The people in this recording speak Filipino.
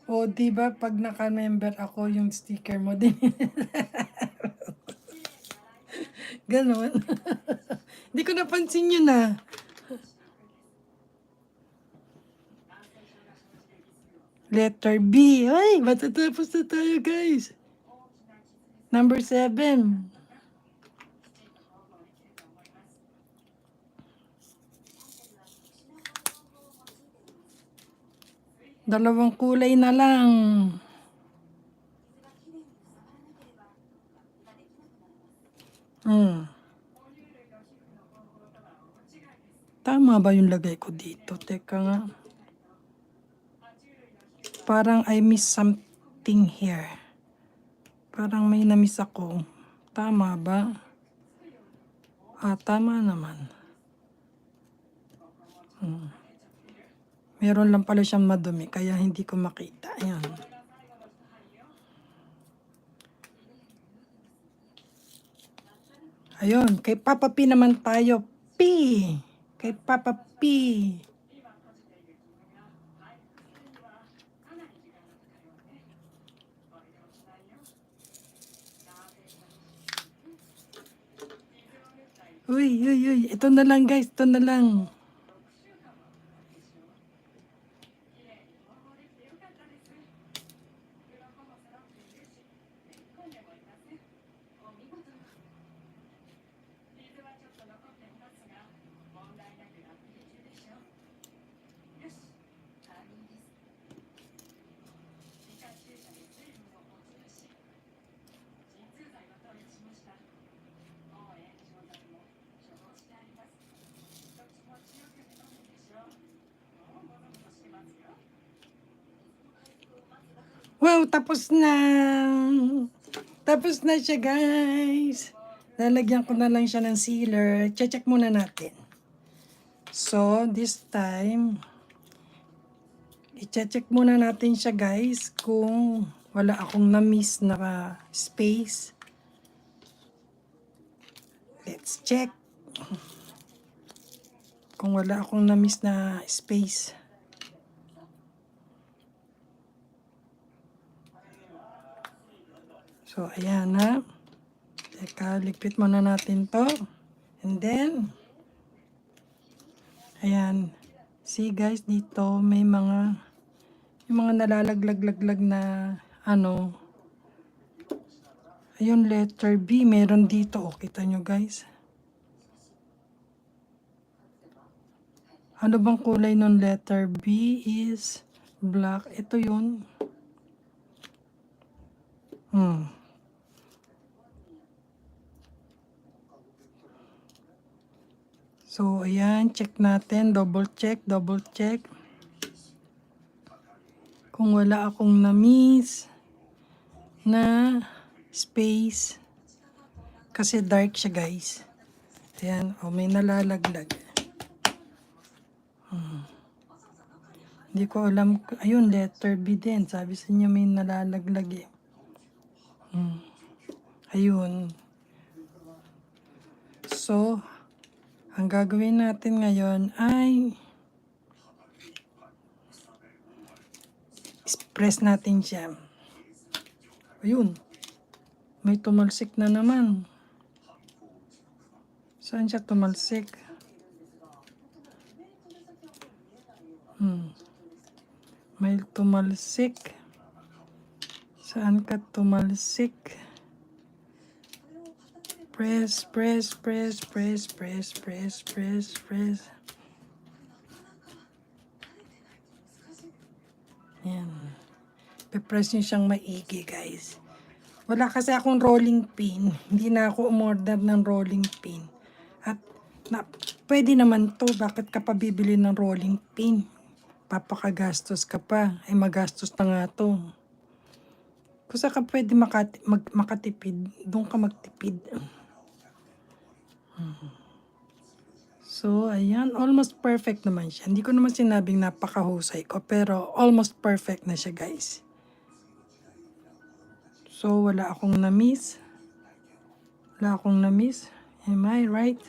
O, diba, pag naka-member ako, yung sticker mo din. Ganon. Hindi ko napansin yun ah. Letter B. Ay, matatapos na tayo, guys. Number 7. Dalawang kulay na lang. Tama ba yung lagay ko dito? Teka nga. Parang I miss something here. Parang may na-miss ako. Tama ba? Tama naman. Meron lang pala siyang madumi, kaya hindi ko makita. Ayan. Ayun, kay Papa P naman tayo. P. Kay Papa P. Uy, uy, uy. Ito na lang, guys. Ito na lang. Wow, tapos na. Tapos na siya, guys. Lalagyan ko na lang siya ng sealer. Check muna natin. So, this time, i-check muna natin siya, guys, kung wala akong na-miss na space. Let's check. Kung wala akong na-miss na space. So, ayan na. Teka, ligpit muna natin to. And then, ayan. See guys, dito may mga, yung mga nalalaglag-laglag na, ano. Ayun, letter B. Meron dito. O, kita nyo guys. Ano bang kulay ng letter B is black. Ito yun. So, ayan, check natin, double check. Kung wala akong na-miss na space, kasi dark siya guys. Ayan, may nalalaglag. Hindi ko alam, ayun, letter B din. Sabi sa inyo may nalalaglag eh. Ayun. So, ang gagawin natin ngayon ay press natin siya. Ayun. May tumalsik na naman. Saan siya tumalsik? May tumalsik. Saan ka tumalsik? Press. Yan. Pe-press nyo siyang maigi, guys. Wala kasi akong rolling pin. Hindi na ako umorder ng rolling pin. At pwede naman to. Bakit ka pa bibili ng rolling pin? Papakagastos ka pa. Ay magastos na nga to. Kung saan ka pwede makatipid, doon ka magtipid. So, ayan. Almost perfect naman siya. Hindi ko naman sinabing napakahusay ko. Pero almost perfect na siya, guys. So, wala akong na-miss. Am I right?